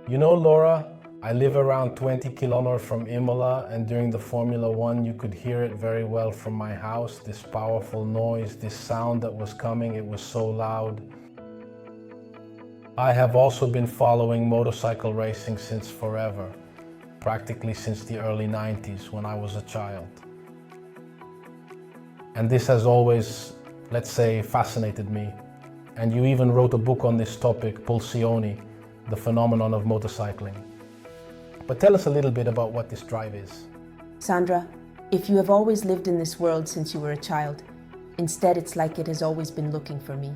You know, Laura, I live around 20 kilometers from Imola, and during the Formula One, you could hear it very well from my house. This powerful noise, this sound that was coming, it was so loud. I have also been following motorcycle racing since forever, practically since the early 90s when I was a child. And this has always, let's say, fascinated me. And you even wrote a book on this topic, Pulsioni, the phenomenon of motorcycling. But tell us a little bit about what this drive is. Sandra, if you have always lived in this world since you were a child, instead it's like it has always been looking for me.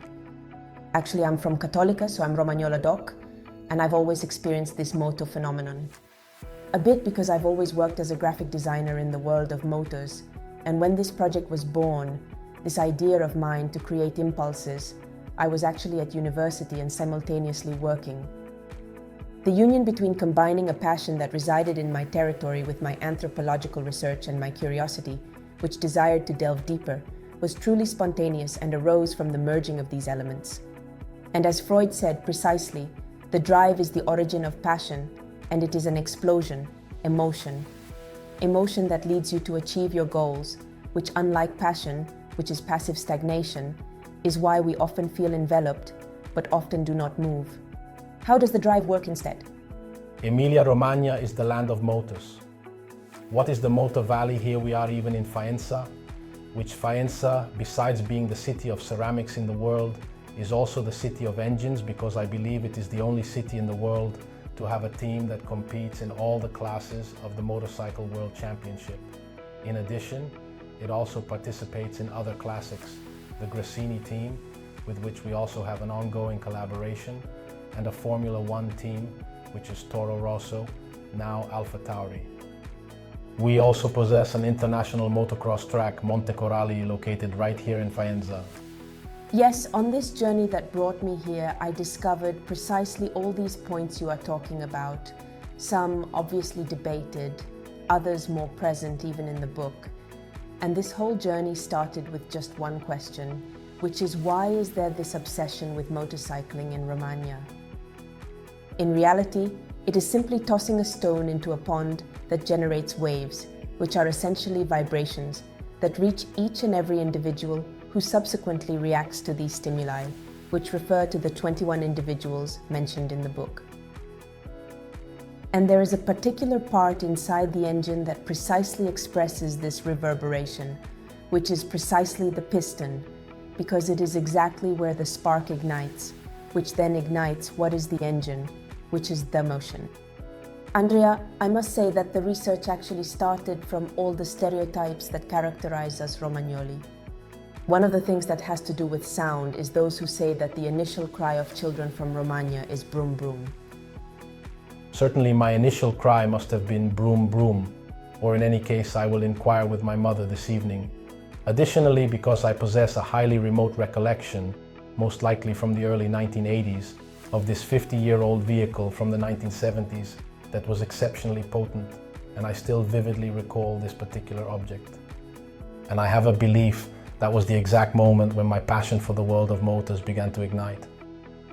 Actually, I'm from Cattolica, so I'm Romagnola doc, and I've always experienced this moto phenomenon. A bit because I've always worked as a graphic designer in the world of motors, and when this project was born, this idea of mine to create impulses, I was actually at university and simultaneously working. The union between combining a passion that resided in my territory with my anthropological research and my curiosity, which desired to delve deeper, was truly spontaneous and arose from the merging of these elements. And as Freud said precisely, the drive is the origin of passion, and it is an explosion, emotion. Emotion that leads you to achieve your goals, which, unlike passion, which is passive stagnation, is why we often feel enveloped, but often do not move. How does the drive work instead? Emilia-Romagna is the land of motors. What is the motor valley? Here we are even in Faenza, which Faenza, besides being the city of ceramics in the world, is also the city of engines, because I believe it is the only city in the world to have a team that competes in all the classes of the Motorcycle World Championship. In addition, it also participates in other classics, the Gresini team, with which we also have an ongoing collaboration, and a Formula One team, which is Toro Rosso, now Alpha Tauri. We also possess an international motocross track, Monte Coralli, located right here in Faenza. Yes, on this journey that brought me here, I discovered precisely all these points you are talking about. Some obviously debated, others more present even in the book. And this whole journey started with just one question, which is, why is there this obsession with motorcycling in Romagna? In reality, it is simply tossing a stone into a pond that generates waves, which are essentially vibrations that reach each and every individual who subsequently reacts to these stimuli, which refer to the 21 individuals mentioned in the book. And there is a particular part inside the engine that precisely expresses this reverberation, which is precisely the piston, because it is exactly where the spark ignites, which then ignites what is the engine, which is the motion. Andrea, I must say that the research actually started from all the stereotypes that characterize us Romagnoli. One of the things that has to do with sound is those who say that the initial cry of children from Romagna is broom broom. Certainly my initial cry must have been broom broom, or in any case I will inquire with my mother this evening. Additionally, because I possess a highly remote recollection, most likely from the early 1980s, of this 50-year-old vehicle from the 1970s that was exceptionally potent, and I still vividly recall this particular object. And I have a belief that was the exact moment when my passion for the world of motors began to ignite.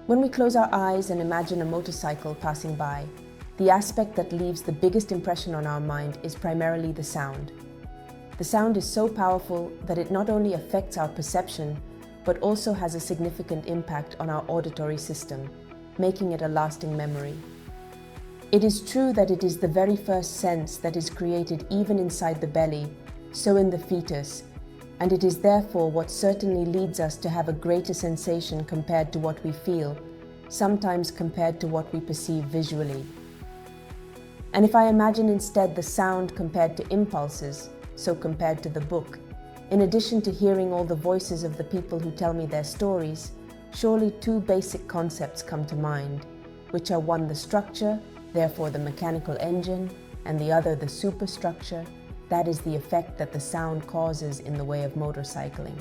When we close our eyes and imagine a motorcycle passing by, the aspect that leaves the biggest impression on our mind is primarily the sound. The sound is so powerful that it not only affects our perception, but also has a significant impact on our auditory system, making it a lasting memory. It is true that it is the very first sense that is created even inside the belly, so in the fetus, and it is therefore what certainly leads us to have a greater sensation compared to what we feel, sometimes compared to what we perceive visually. And if I imagine instead the sound compared to impulses, so compared to the book, in addition to hearing all the voices of the people who tell me their stories, surely two basic concepts come to mind, which are one, the structure, therefore the mechanical engine, and the other, the superstructure, that is the effect that the sound causes in the way of motorcycling.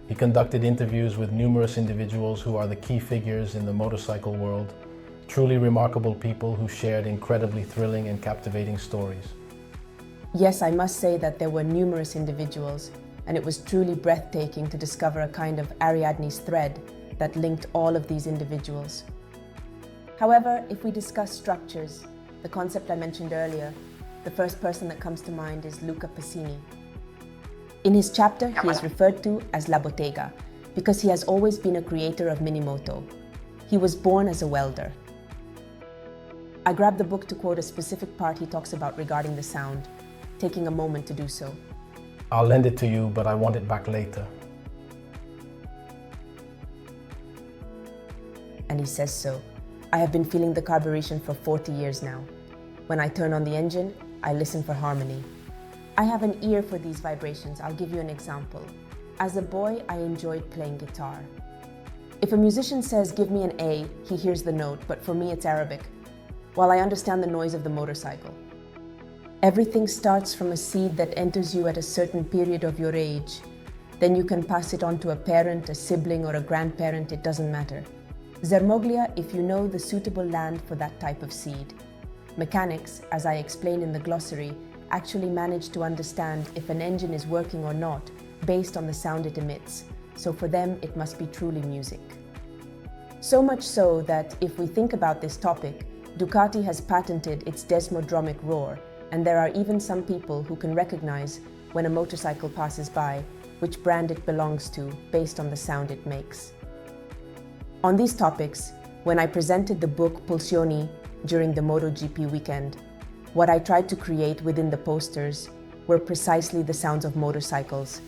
He conducted interviews with numerous individuals who are the key figures in the motorcycle world, truly remarkable people who shared incredibly thrilling and captivating stories. Yes, I must say that there were numerous individuals, and it was truly breathtaking to discover a kind of Ariadne's thread that linked all of these individuals. However, if we discuss structures, the concept I mentioned earlier, the first person that comes to mind is Luca Pacini. In his chapter, he is referred to as La Bottega because he has always been a creator of minimoto. He was born as a welder. I grabbed the book to quote a specific part he talks about regarding the sound, taking a moment to do so. I'll lend it to you, but I want it back later. And he says so. I have been feeling the carburation for 40 years now. When I turn on the engine, I listen for harmony. I have an ear for these vibrations. I'll give you an example. As a boy, I enjoyed playing guitar. If a musician says, "Give me an A," he hears the note, but for me it's Arabic, while I understand the noise of the motorcycle. Everything starts from a seed that enters you at a certain period of your age. Then you can pass it on to a parent, a sibling, or a grandparent, it doesn't matter. Zermoglia, if you know the suitable land for that type of seed. Mechanics, as I explained in the glossary, actually manage to understand if an engine is working or not based on the sound it emits, so for them it must be truly music. So much so that if we think about this topic, Ducati has patented its desmodromic roar, and there are even some people who can recognize when a motorcycle passes by which brand it belongs to based on the sound it makes. On these topics, when I presented the book Pulsioni during the MotoGP weekend, what I tried to create within the posters were precisely the sounds of motorcycles.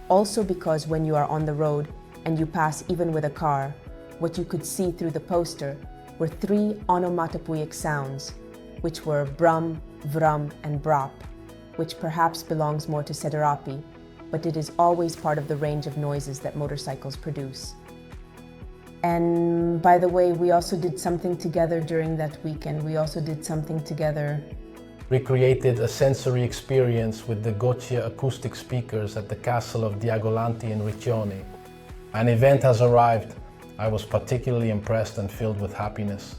Also because when you are on the road and you pass even with a car, what you could see through the poster were 3 onomatopoeic sounds, which were brum, vrum, and brap, which perhaps belongs more to Sederapi, but it is always part of the range of noises that motorcycles produce. And by the way, we also did something together during that weekend. We Recreated a sensory experience with the Garvan Acoustic speakers at the castle of Diagolanti in Riccione. An event has arrived. I was particularly impressed and filled with happiness.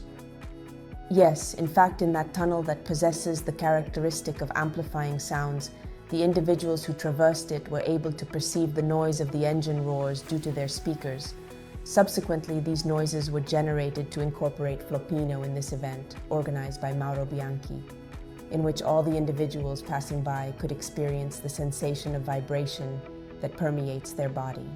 Yes, in fact, in that tunnel that possesses the characteristic of amplifying sounds, the individuals who traversed it were able to perceive the noise of the engine roars due to their speakers. Subsequently, these noises were generated to incorporate Floppino in this event, organized by Mauro Bianchi, in which all the individuals passing by could experience the sensation of vibration that permeates their body.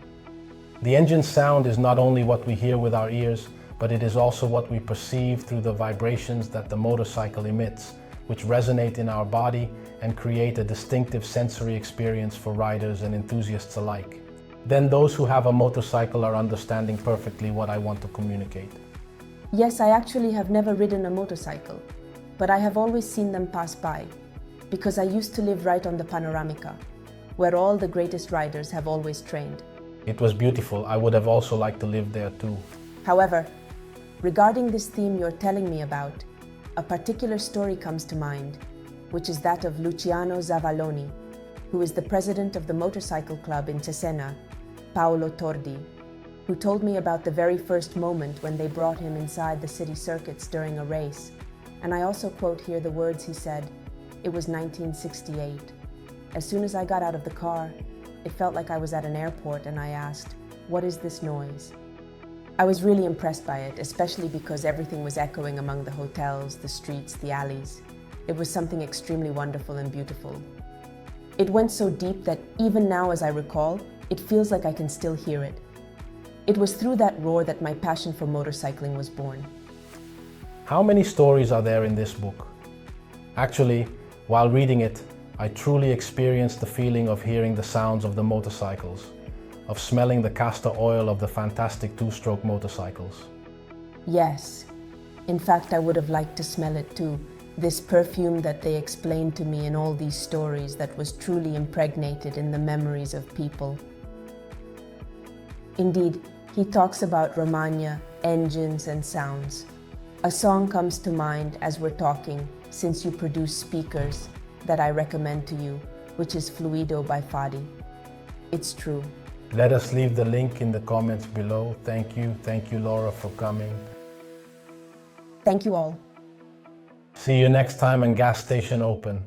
The engine sound is not only what we hear with our ears, but it is also what we perceive through the vibrations that the motorcycle emits, which resonate in our body and create a distinctive sensory experience for riders and enthusiasts alike. Then those who have a motorcycle are understanding perfectly what I want to communicate. Yes, I actually have never ridden a motorcycle, but I have always seen them pass by, because I used to live right on the Panoramica, where all the greatest riders have always trained. It was beautiful. I would have also liked to live there too. However, regarding this theme you're telling me about, a particular story comes to mind, which is that of Luciano Zavalloni, who is the president of the motorcycle club in Cesena, Paolo Tordi, who told me about the very first moment when they brought him inside the city circuits during a race. And I also quote here the words he said, "It was 1968. As soon as I got out of the car, it felt like I was at an airport and I asked, 'What is this noise?' I was really impressed by it, especially because everything was echoing among the hotels, the streets, the alleys. It was something extremely wonderful and beautiful. It went so deep that even now as I recall, it feels like I can still hear it. It was through that roar that my passion for motorcycling was born." How many stories are there in this book? Actually, while reading it, I truly experienced the feeling of hearing the sounds of the motorcycles, of smelling the castor oil of the fantastic two-stroke motorcycles. Yes. In fact, I would have liked to smell it too. This perfume that they explained to me in all these stories that was truly impregnated in the memories of people. Indeed, he talks about Romagna, engines and sounds. A song comes to mind as we're talking, since you produce speakers, that I recommend to you, which is Fluido by Fadi. It's true. Let us leave the link in the comments below. Thank you Laura for coming. Thank you all. See you next time on Gas Station Open.